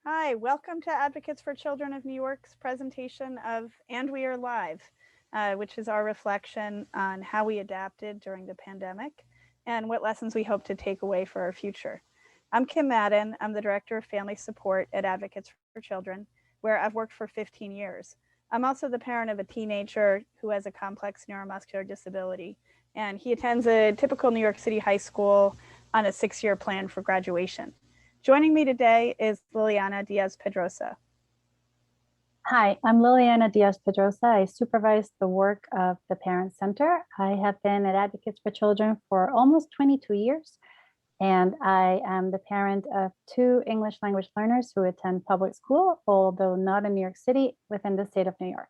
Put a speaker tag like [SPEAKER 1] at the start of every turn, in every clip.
[SPEAKER 1] Hi, welcome to Advocates for Children of New York's presentation of And We Are Live, which is our reflection on how we adapted during the pandemic and what lessons we hope to take away for our future. I'm Kim Madden. I'm the Director of Family Support at Advocates for Children, where I've worked for 15 years. I'm also the parent of a teenager who has a complex neuromuscular disability, and he attends a typical New York City high school on a 6-year plan for graduation. Joining me today is Liliana Diaz Pedrosa.
[SPEAKER 2] Hi, I'm Liliana Diaz Pedrosa. I supervise the work of the Parent Center. I have been at Advocates for Children for almost 22 years, and I am the parent of 2 English language learners who attend public school, although not in New York City, within the state of New York.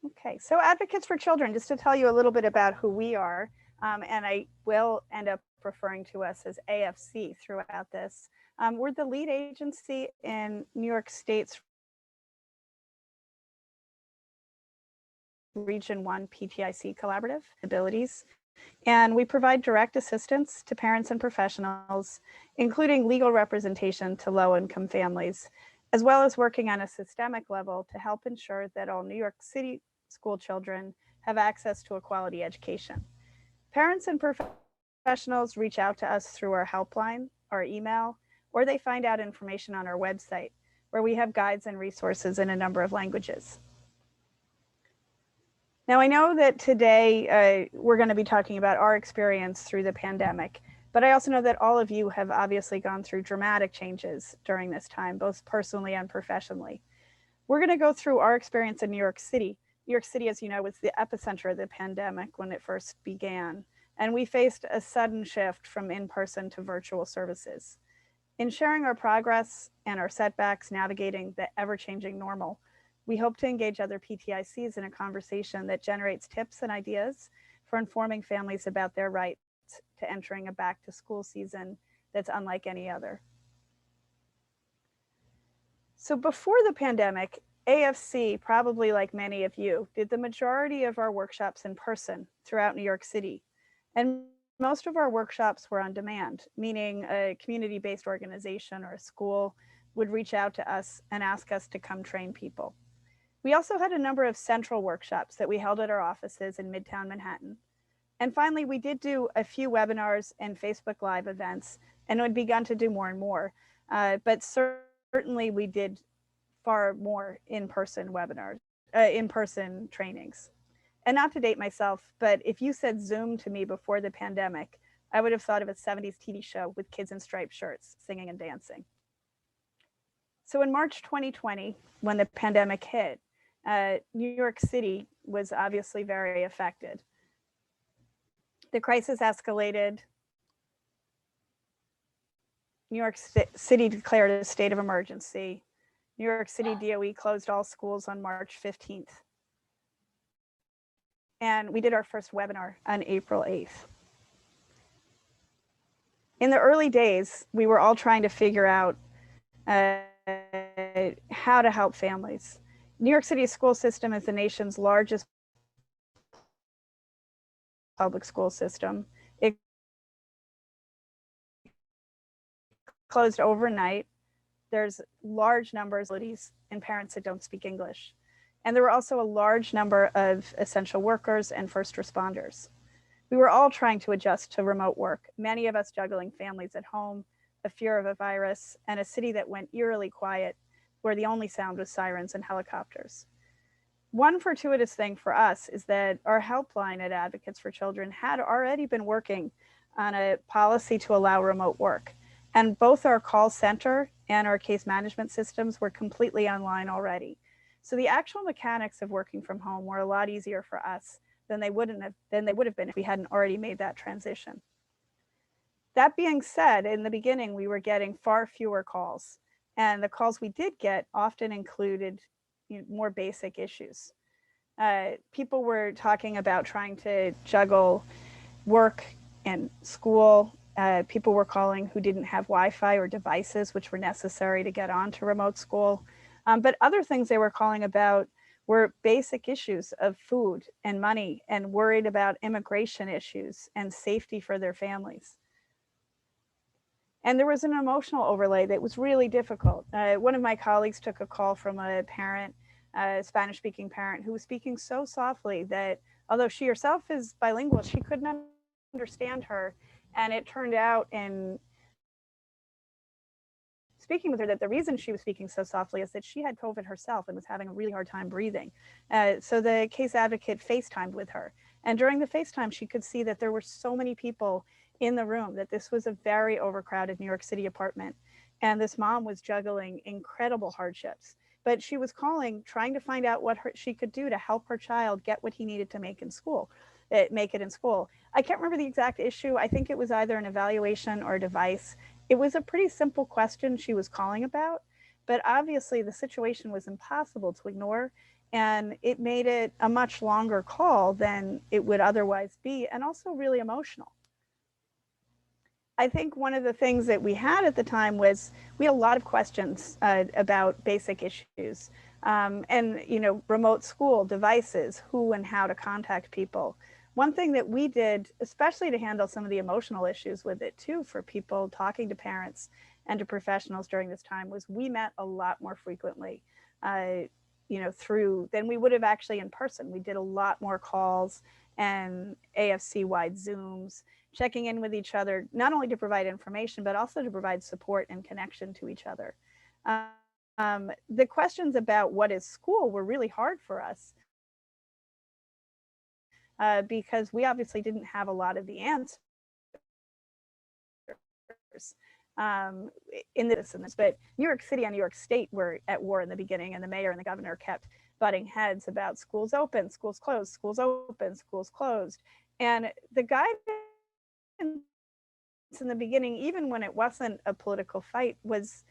[SPEAKER 1] Okay, so Advocates for Children, just to tell you a little bit about who we are, and I will end up referring to us as AFC throughout this. We're the lead agency in New York State's Region 1 PTIC collaborative abilities. And we provide direct assistance to parents and professionals, including legal representation to low-income families, as well as working on a systemic level to help ensure that all New York City school children have access to a quality education. Parents and professionals reach out to us through our helpline, our email, or they find out information on our website, where we have guides and resources in a number of languages. Now, I know that today we're going to be talking about our experience through the pandemic, but I also know that all of you have obviously gone through dramatic changes during this time, both personally and professionally. We're going to go through our experience in New York City. New York City, as you know, was the epicenter of the pandemic when it first began, and we faced a sudden shift from in-person to virtual services. In sharing our progress and our setbacks navigating the ever-changing normal, we hope to engage other PTICs in a conversation that generates tips and ideas for informing families about their rights to entering a back-to-school season that's unlike any other. So before the pandemic, AFC, probably like many of you, did the majority of our workshops in person throughout New York City. And most of our workshops were on demand, meaning a community-based organization or a school would reach out to us and ask us to come train people. We also had a number of central workshops that we held at our offices in Midtown Manhattan. And finally, we did do a few webinars and Facebook Live events, and had begun to do more and more. But certainly we did far more in-person webinars, in-person trainings. And not to date myself, but if you said Zoom to me before the pandemic, I would have thought of a 70s TV show with kids in striped shirts singing and dancing. So in March 2020, when the pandemic hit, New York City was obviously very affected. The crisis escalated. New York City declared a state of emergency. New York City DOE closed all schools on March 15th. And we did our first webinar on April 8th. In the early days, we were all trying to figure out how to help families. New York City's school system is the nation's largest public school system. It closed overnight. There's large numbers of cities and parents that don't speak English. And there were also a large number of essential workers and first responders. We were all trying to adjust to remote work, many of us juggling families at home, a fear of a virus, and a city that went eerily quiet, where the only sound was sirens and helicopters. One fortuitous thing for us is that our helpline at Advocates for Children had already been working on a policy to allow remote work. And both our call center and our case management systems were completely online already. So the actual mechanics of working from home were a lot easier for us than they would have been if we hadn't already made that transition. That being said, in the beginning, we were getting far fewer calls. And the calls we did get often included more basic issues. People were talking about trying to juggle work and school. People were calling who didn't have Wi-Fi or devices which were necessary to get onto remote school. But other things they were calling about were basic issues of food and money, and worried about immigration issues and safety for their families. And there was an emotional overlay that was really difficult. One of my colleagues took a call from a parent, a Spanish speaking parent, who was speaking so softly that although she herself is bilingual, she couldn't understand her. And it turned out in speaking with her that the reason she was speaking so softly is that she had COVID herself and was having a really hard time breathing. So the case advocate FaceTimed with her. And during the FaceTime, she could see that there were so many people in the room, that this was a very overcrowded New York City apartment. And this mom was juggling incredible hardships. But she was calling, trying to find out what she could do to help her child get what he needed to make it in school. I can't remember the exact issue. I think it was either an evaluation or a device. It was a pretty simple question she was calling about, but obviously the situation was impossible to ignore, and it made it a much longer call than it would otherwise be, and also really emotional. I think one of the things that we had at the time was we had a lot of questions about basic issues, and remote school devices, who and how to contact people. One thing that we did, especially to handle some of the emotional issues with it too, for people talking to parents and to professionals during this time, was we met a lot more frequently, through than we would have actually in person. We did a lot more calls and AFC-wide Zooms, checking in with each other, not only to provide information, but also to provide support and connection to each other. The questions about what is school were really hard for us, because we obviously didn't have a lot of the answers in this. But New York City and New York State were at war in the beginning, and the mayor and the governor kept butting heads about schools open, schools closed, schools open, schools closed. And the guidance in the beginning, even when it wasn't a political fight, was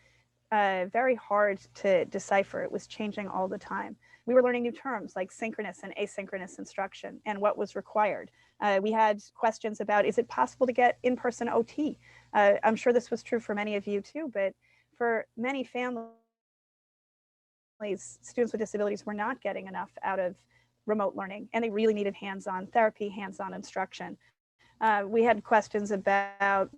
[SPEAKER 1] very hard to decipher. It was changing all the time. We were learning new terms like synchronous and asynchronous instruction and what was required. We had questions about, is it possible to get in-person OT? I'm sure this was true for many of you too, but for many families, students with disabilities were not getting enough out of remote learning, and they really needed hands-on therapy, hands-on instruction. We had questions about,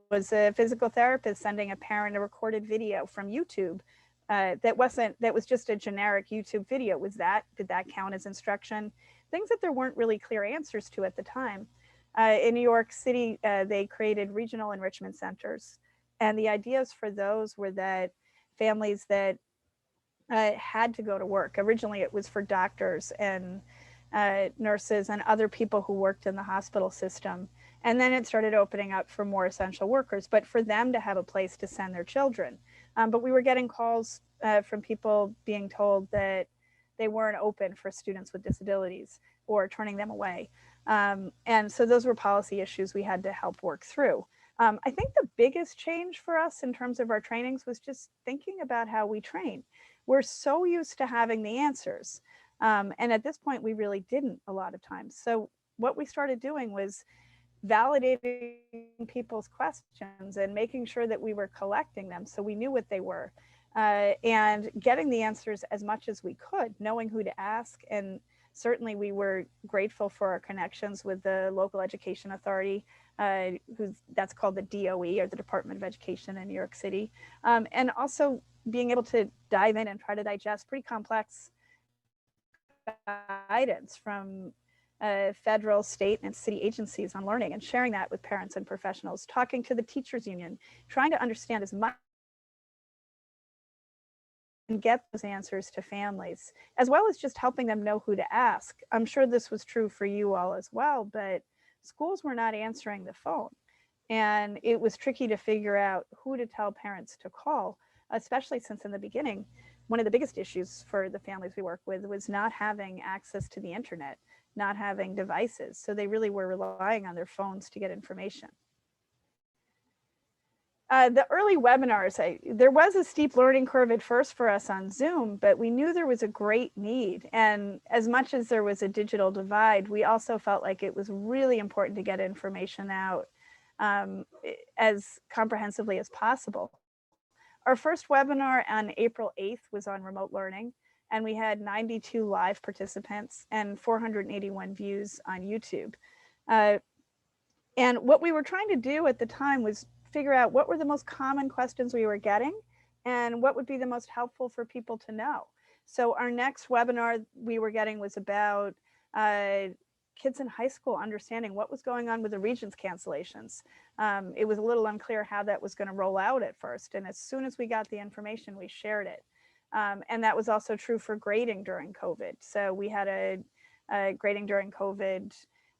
[SPEAKER 1] was a physical therapist sending a parent a recorded video from YouTube that was just a generic YouTube video? Did that count as instruction? Things that there weren't really clear answers to at the time. In New York City, they created regional enrichment centers, and the ideas for those were that families that had to go to work. Originally, it was for doctors and nurses and other people who worked in the hospital system. And then it started opening up for more essential workers, but for them to have a place to send their children. But we were getting calls from people being told that they weren't open for students with disabilities, or turning them away. And so those were policy issues we had to help work through. I think the biggest change for us in terms of our trainings was just thinking about how we train. We're so used to having the answers. And at this point, we really didn't a lot of times. So what we started doing was validating people's questions and making sure that we were collecting them so we knew what they were, and getting the answers as much as we could, knowing who to ask. And certainly we were grateful for our connections with the local education authority, that's called the DOE, or the Department of Education in New York City. And also being able to dive in and try to digest pretty complex guidance from federal, state, and city agencies on learning, and sharing that with parents and professionals, talking to the teachers union, trying to understand as much and get those answers to families, as well as just helping them know who to ask. I'm sure this was true for you all as well, but schools were not answering the phone. And it was tricky to figure out who to tell parents to call, especially since in the beginning, one of the biggest issues for the families we work with was not having access to the internet, not having devices. So they really were relying on their phones to get information. The early webinars, there was a steep learning curve at first for us on Zoom, but we knew there was a great need. And as much as there was a digital divide, we also felt like it was really important to get information out as comprehensively as possible. Our first webinar on April 8th was on remote learning, and we had 92 live participants and 481 views on YouTube. And what we were trying to do at the time was figure out what were the most common questions we were getting and what would be the most helpful for people to know. So our next webinar we were getting was about kids in high school understanding what was going on with the Regents cancellations. It was a little unclear how that was going to roll out at first. And as soon as we got the information, we shared it. And that was also true for grading during COVID. So we had a grading during COVID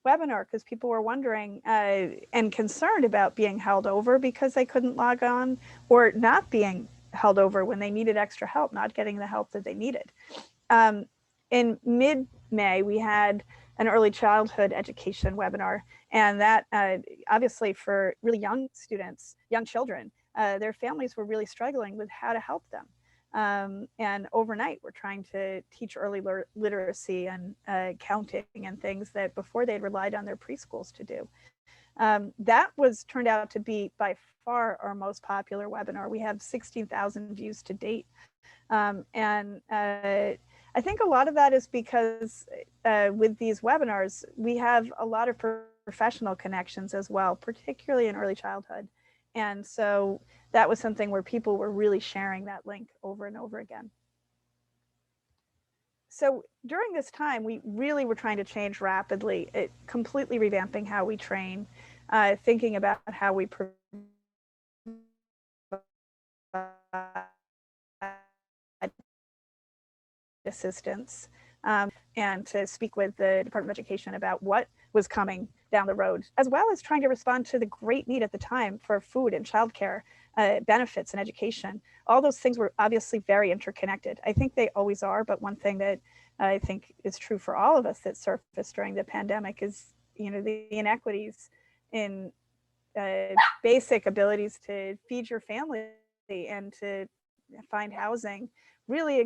[SPEAKER 1] webinar because people were wondering and concerned about being held over because they couldn't log on, or not being held over when they needed extra help, not getting the help that they needed. In mid-May, we had an early childhood education webinar, and that obviously for really young students, young children, their families were really struggling with how to help them. And overnight, we're trying to teach early literacy and counting and things that before they'd relied on their preschools to do. That turned out to be by far our most popular webinar. We have 16,000 views to date. And I think a lot of that is because with these webinars, we have a lot of professional connections as well, particularly in early childhood. And so that was something where people were really sharing that link over and over again. So during this time, we really were trying to change rapidly, completely revamping how we train, thinking about how we provide assistance, and to speak with the Department of Education about what was coming down the road, as well as trying to respond to the great need at the time for food and childcare benefits and education. All those things were obviously very interconnected. I think they always are, but one thing that I think is true for all of us that surfaced during the pandemic is, the inequities in basic abilities to feed your family and to find housing really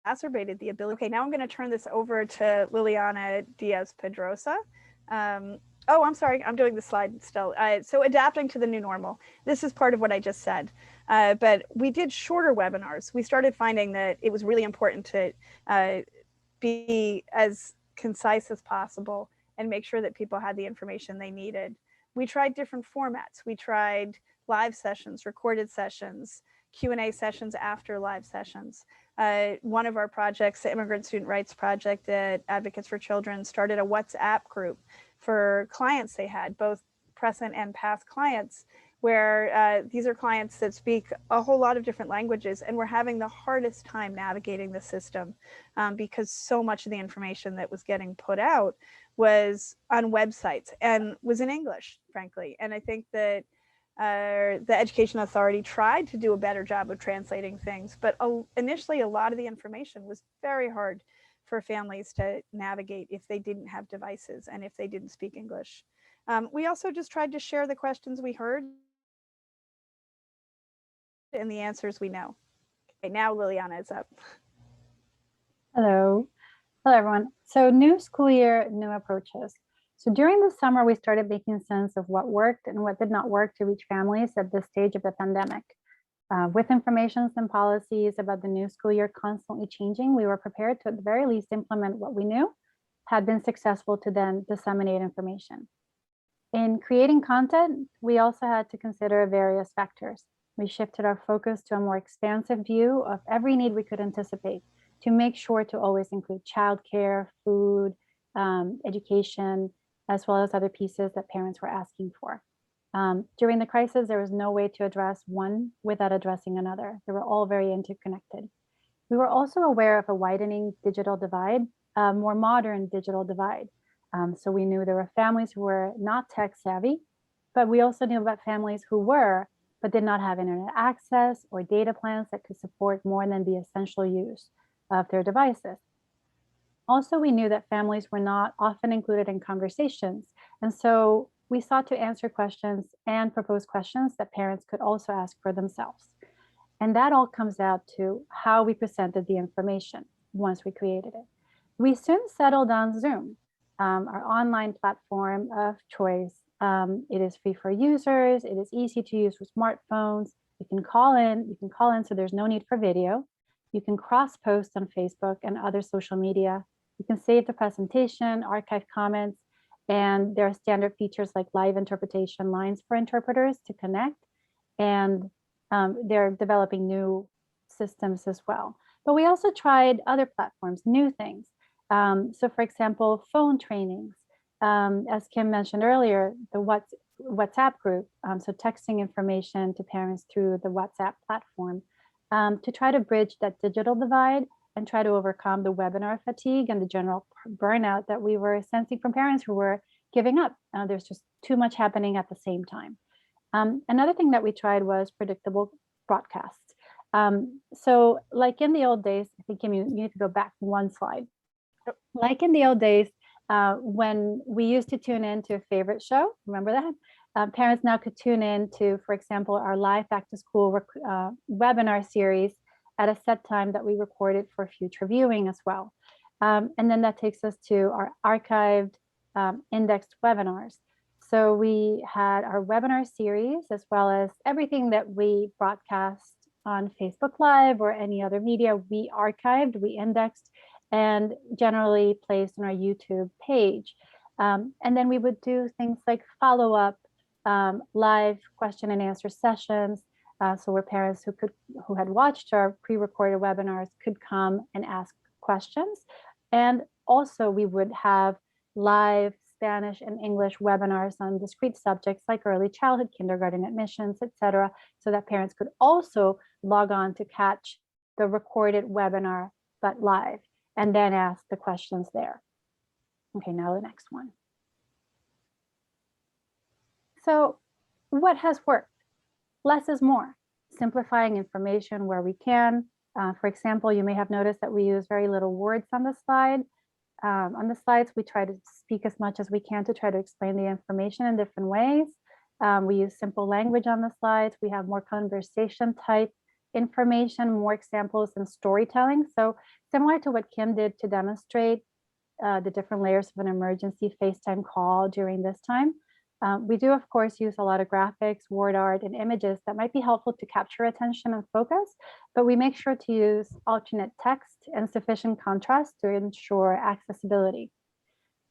[SPEAKER 1] exacerbated the ability. Okay, now I'm going to turn this over to Liliana Diaz-Pedrosa. Oh, I'm sorry, I'm doing the slide still. So adapting to the new normal. This is part of what I just said. But we did shorter webinars. We started finding that it was really important to be as concise as possible and make sure that people had the information they needed. We tried different formats. We tried live sessions, recorded sessions, Q&A sessions after live sessions. One of our projects, the Immigrant Student Rights Project at Advocates for Children, started a WhatsApp group for clients they had, both present and past clients, where these are clients that speak a whole lot of different languages and were having the hardest time navigating the system because so much of the information that was getting put out was on websites and was in English, frankly. And I think that the Education Authority tried to do a better job of translating things, but initially a lot of the information was very hard for families to navigate if they didn't have devices and if they didn't speak English. We also just tried to share the questions we heard and the answers we know. Okay, now Liliana is up.
[SPEAKER 2] Hello. Hello, everyone. So new school year, new approaches. So during the summer, we started making sense of what worked and what did not work to reach families at this stage of the pandemic. With information and policies about the new school year constantly changing, we were prepared to at the very least implement what we knew had been successful to then disseminate information. In creating content, we also had to consider various factors. We shifted our focus to a more expansive view of every need we could anticipate to make sure to always include childcare, food, education, as well as other pieces that parents were asking for. During the crisis, there was no way to address one without addressing another. They were all very interconnected. We were also aware of a widening digital divide, a more modern digital divide. So we knew there were families who were not tech savvy, but we also knew about families who were, but did not have internet access or data plans that could support more than the essential use of their devices. Also, we knew that families were not often included in conversations. And so we sought to answer questions and propose questions that parents could also ask for themselves. And that all comes out to how we presented the information once we created it. We soon settled on Zoom, our online platform of choice. It is free for users. It is easy to use with smartphones. You can call in, so there's no need for video. You can cross-post on Facebook and other social media. You can save the presentation, archive comments, and there are standard features like live interpretation lines for interpreters to connect. And they're developing new systems as well. But we also tried other platforms, new things. So for example, phone trainings. As Kim mentioned earlier, the WhatsApp group, so texting information to parents through the WhatsApp platform, to try to bridge that digital divide and try to overcome the webinar fatigue and the general burnout that we were sensing from parents who were giving up. There's just too much happening at the same time. Another thing that we tried was predictable broadcasts. So like in the old days, I think Kim, you need to go back one slide. Like in the old days, when we used to tune in to a favorite show, remember that? Parents now could tune in to, for example, our live back to school webinar series at a set time that we recorded for future viewing as well. And then that takes us to our archived indexed webinars. So we had our webinar series as well as everything that we broadcast on Facebook Live or any other media, we archived, we indexed, and generally placed on our YouTube page. And then we would do things like follow-up live question and answer sessions. So where parents who had watched our pre-recorded webinars could come and ask questions. And also we would have live Spanish and English webinars on discrete subjects like early childhood, kindergarten admissions, etc., so that parents could also log on to catch the recorded webinar, but live, and then ask the questions there. Okay, now the next one. So what has worked? Less is more. Simplifying information where we can. For example, you may have noticed that we use very little words on the slide. On the slides, we try to speak as much as we can to try to explain the information in different ways. We use simple language on the slides. We have more conversation type information, more examples and storytelling. So similar to what Kim did to demonstrate the different layers of an emergency FaceTime call during this time. We do, of course, use a lot of graphics, word art, and images that might be helpful to capture attention and focus, but we make sure to use alternate text and sufficient contrast to ensure accessibility.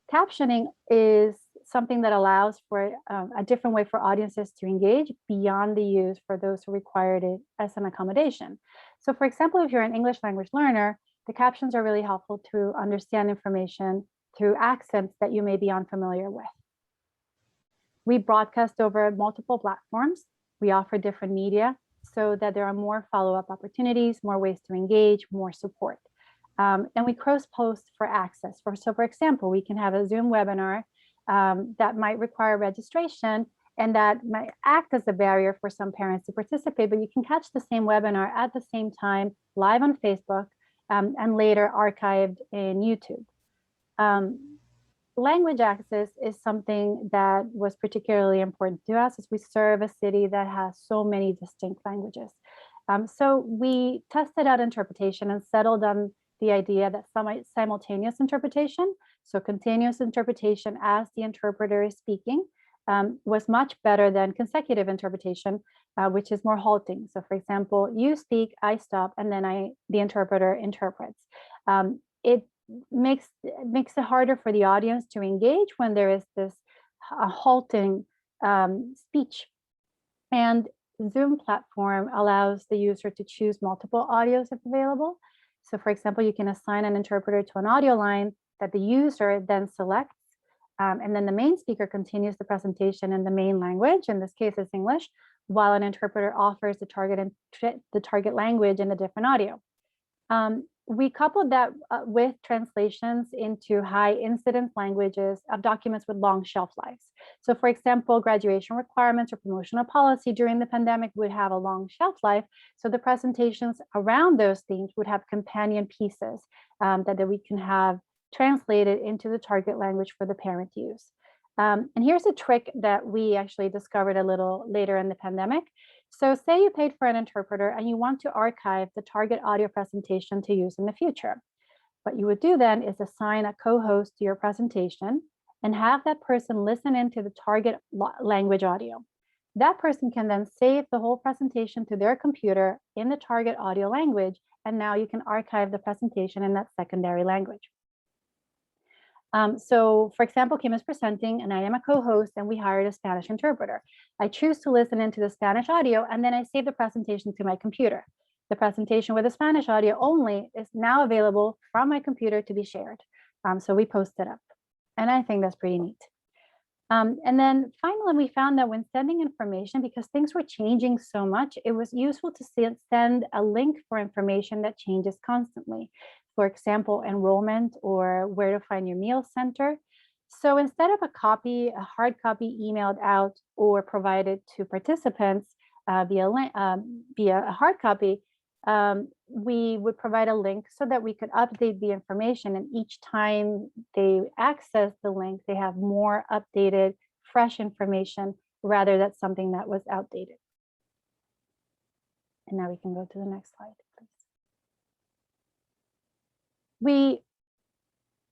[SPEAKER 2] Captioning is something that allows for a different way for audiences to engage beyond the use for those who required it as an accommodation. So for example, if you're an English language learner, the captions are really helpful to understand information through accents that you may be unfamiliar with. We broadcast over multiple platforms. We offer different media so that there are more follow-up opportunities, more ways to engage, more support. And we cross-post for access. So for example, we can have a Zoom webinar that might require registration and that might act as a barrier for some parents to participate, but you can catch the same webinar at the same time live on Facebook and later archived in YouTube. Language access is something that was particularly important to us as we serve a city that has so many distinct languages. So we tested out interpretation and settled on the idea that simultaneous interpretation, so continuous interpretation as the interpreter is speaking, was much better than consecutive interpretation, which is more halting. So for example, you speak, I stop, and then the interpreter interprets. It makes it harder for the audience to engage when there is this halting speech. And Zoom platform allows the user to choose multiple audios if available. So for example, you can assign an interpreter to an audio line that the user then selects, and then the main speaker continues the presentation in the main language, in this case it's English, while an interpreter offers the target language in a different audio. We coupled that with translations into high incidence languages of documents with long shelf lives. So for example, graduation requirements or promotional policy during the pandemic would have a long shelf life. So the presentations around those themes would have companion pieces that we can have translated into the target language for the parent use. And here's a trick that we actually discovered a little later in the pandemic. So say you paid for an interpreter and you want to archive the target audio presentation to use in the future. What you would do then is assign a co-host to your presentation and have that person listen into the target language audio. That person can then save the whole presentation to their computer in the target audio language, and now you can archive the presentation in that secondary language. So for example, Kim is presenting and I am a co-host and we hired a Spanish interpreter. I choose to listen into the Spanish audio and then I save the presentation to my computer. The presentation with the Spanish audio only is now available from my computer to be shared. So we post it up and I think that's pretty neat. And then finally, we found that when sending information, because things were changing so much, it was useful to send a link for information that changes constantly. For example, enrollment or where to find your meal center. So instead of a hard copy emailed out or provided to participants via a hard copy, we would provide a link so that we could update the information, and each time they access the link, they have more updated, fresh information rather than something that was outdated. And now we can go to the next slide, please.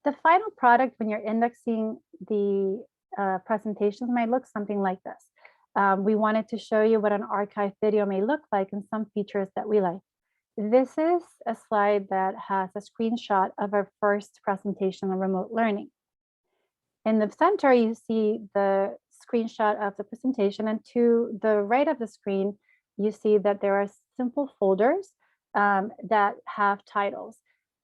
[SPEAKER 2] The final product when you're indexing the presentations might look something like this. We wanted to show you what an archive video may look like and some features that we like. This is a slide that has a screenshot of our first presentation on remote learning. In the center, you see the screenshot of the presentation, and to the right of the screen, you see that there are simple folders that have titles,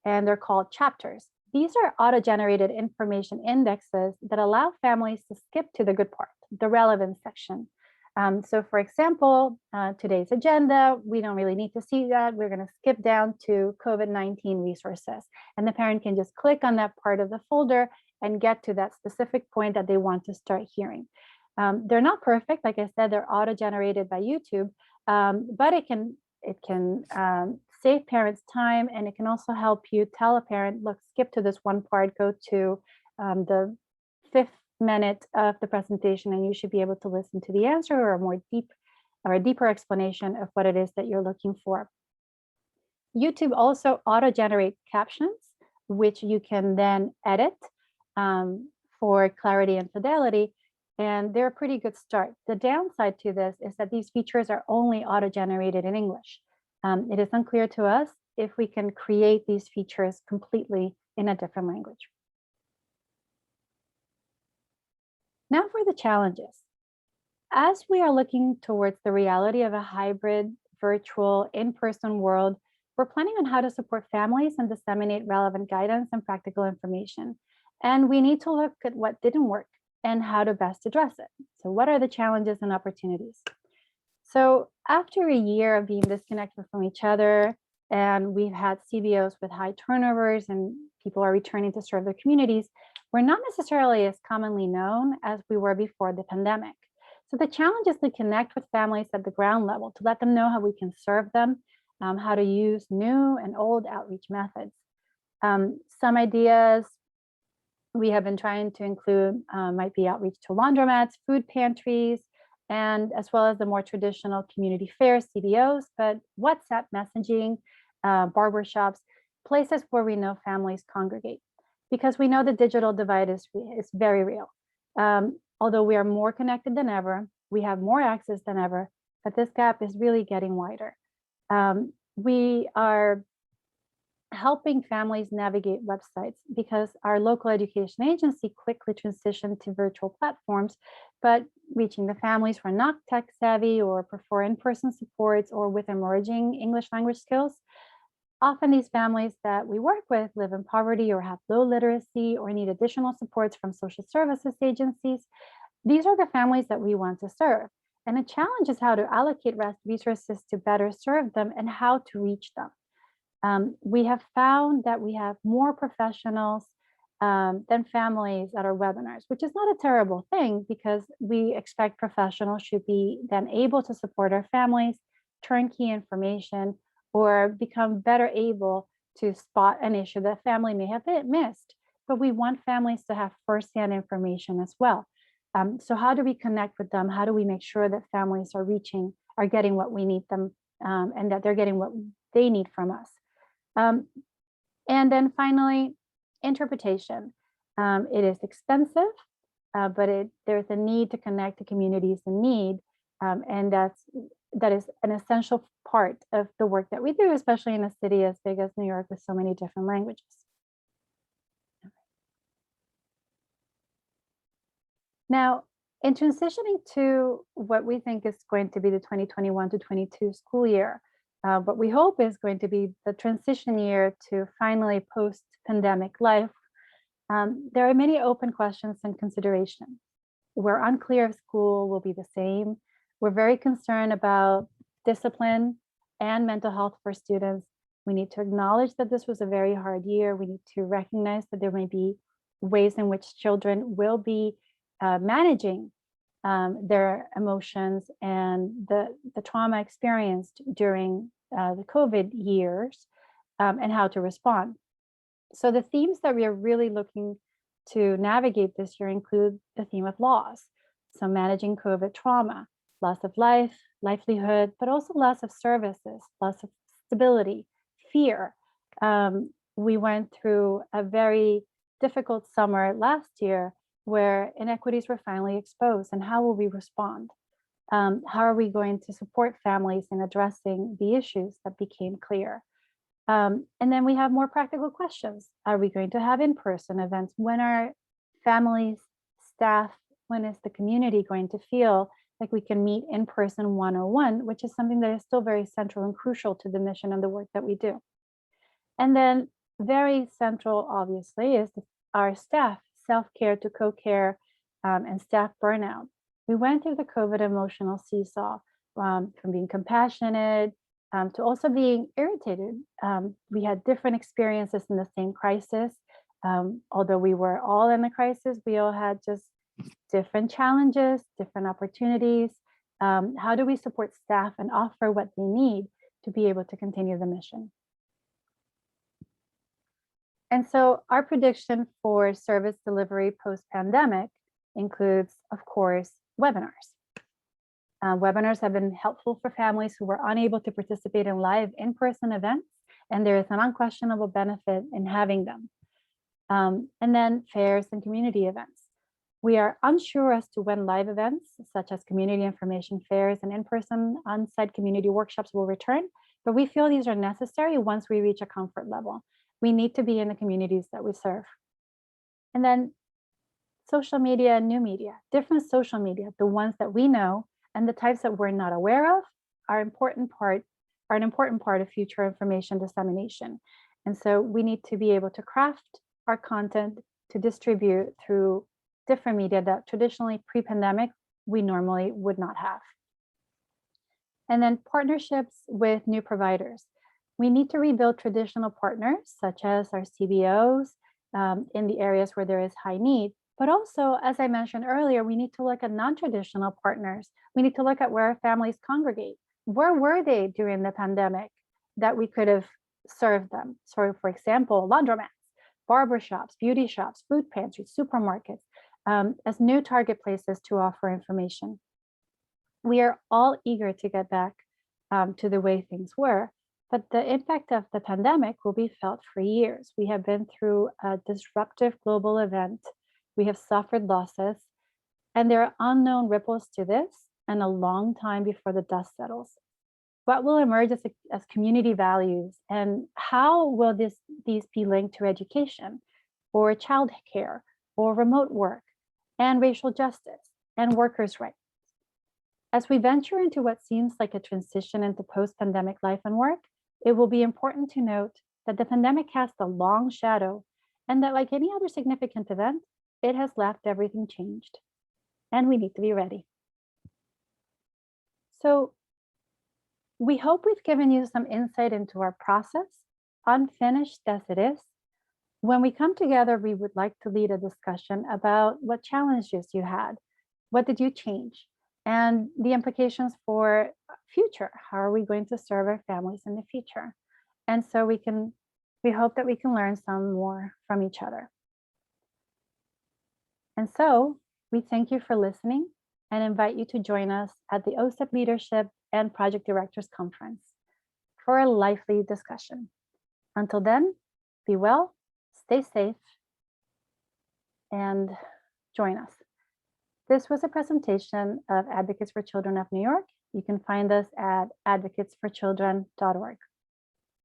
[SPEAKER 2] and they're called chapters. These are auto-generated information indexes that allow families to skip to the good part, the relevant section. So for example, today's agenda, we don't really need to see that. We're going to skip down to COVID-19 resources, and the parent can just click on that part of the folder and get to that specific point that they want to start hearing. They're not perfect. Like I said, they're auto-generated by YouTube, but it can save parents time, and it can also help you tell a parent, look, skip to this one part, go to the 5th minute of the presentation, and you should be able to listen to the answer or a deeper explanation of what it is that you're looking for. YouTube also auto-generates captions, which you can then edit for clarity and fidelity, and they're a pretty good start. The downside to this is that these features are only auto-generated in English. It is unclear to us if we can create these features completely in a different language. Now for the challenges. As we are looking towards the reality of a hybrid, virtual, in-person world, we're planning on how to support families and disseminate relevant guidance and practical information. And we need to look at what didn't work and how to best address it. So what are the challenges and opportunities? So after a year of being disconnected from each other, and we've had CBOs with high turnovers and people are returning to serve their communities, we're not necessarily as commonly known as we were before the pandemic. So the challenge is to connect with families at the ground level, to let them know how we can serve them, how to use new and old outreach methods. Some ideas we have been trying to include might be outreach to laundromats, food pantries, and as well as the more traditional community fairs, CBOs, but WhatsApp messaging, barbershops, places where we know families congregate, because we know the digital divide is very real. Although we are more connected than ever, we have more access than ever, but this gap is really getting wider. We are helping families navigate websites because our local education agency quickly transitioned to virtual platforms, but reaching the families who are not tech savvy or prefer in-person supports or with emerging English language skills. Often these families that we work with live in poverty or have low literacy or need additional supports from social services agencies. These are the families that we want to serve. And the challenge is how to allocate resources to better serve them and how to reach them. We have found that we have more professionals than families at our webinars, which is not a terrible thing because we expect professionals should be then able to support our families, turnkey information, or become better able to spot an issue that family may have missed. But we want families to have firsthand information as well. So how do we connect with them? How do we make sure that families are getting what we need them and that they're getting what they need from us? And then finally, interpretation. It is expensive, but there's a need to connect to communities in need. And that is an essential part of the work that we do, especially in a city as big as New York with so many different languages. Now, in transitioning to what we think is going to be the 2021 to 22 school year, what we hope is going to be the transition year to finally post-pandemic life, there are many open questions and considerations. We're unclear if school will be the same. We're very concerned about discipline and mental health for students. We need to acknowledge that this was a very hard year. We need to recognize that there may be ways in which children will be managing their emotions and the trauma experienced during the COVID years, and how to respond. So the themes that we are really looking to navigate this year include the theme of loss. So managing COVID trauma, loss of life, livelihood, but also loss of services, loss of stability, fear. We went through a very difficult summer last year where inequities were finally exposed, and how will we respond? How are we going to support families in addressing the issues that became clear? And then we have more practical questions. Are we going to have in-person events? When are families, staff, when is the community going to feel like we can meet in person one-on-one, which is something that is still very central and crucial to the mission and the work that we do. And then very central, obviously, is our staff, self-care to co-care, and staff burnout. We went through the COVID emotional seesaw, from being compassionate to also being irritated. We had different experiences in the same crisis. Although we were all in the crisis, we all had just different challenges, different opportunities. How do we support staff and offer what they need to be able to continue the mission? And so our prediction for service delivery post-pandemic includes, of course, webinars. Webinars have been helpful for families who were unable to participate in live in-person events, and there is an unquestionable benefit in having them. And then fairs and community events. We are unsure as to when live events, such as community information fairs and in-person on-site community workshops will return, but we feel these are necessary once we reach a comfort level. We need to be in the communities that we serve. And then social media and new media, different social media, the ones that we know and the types that we're not aware of are an important part of future information dissemination. And so we need to be able to craft our content to distribute through different media that traditionally pre-pandemic we normally would not have. And then partnerships with new providers. We need to rebuild traditional partners such as our CBOs in the areas where there is high need. But also, as I mentioned earlier, we need to look at non-traditional partners. We need to look at where families congregate. Where were they during the pandemic that we could have served them? So for example, laundromats, barbershops, beauty shops, food pantries, supermarkets, as new target places to offer information. We are all eager to get back to the way things were, but the impact of the pandemic will be felt for years. We have been through a disruptive global event. We have suffered losses, and there are unknown ripples to this and a long time before the dust settles. What will emerge as community values, and how will these be linked to education or child care or remote work and racial justice and workers' rights? As we venture into what seems like a transition into post-pandemic life and work, it will be important to note that the pandemic cast a long shadow, and that like any other significant event, it has left everything changed, and we need to be ready. So we hope we've given you some insight into our process, unfinished as it is. When we come together, we would like to lead a discussion about what challenges you had, what did you change, and the implications for future. How are we going to serve our families in the future? And so we hope that we can learn some more from each other. And so we thank you for listening and invite you to join us at the OSEP Leadership and Project Directors Conference for a lively discussion. Until then, be well, stay safe, and join us. This was a presentation of Advocates for Children of New York. You can find us at advocatesforchildren.org.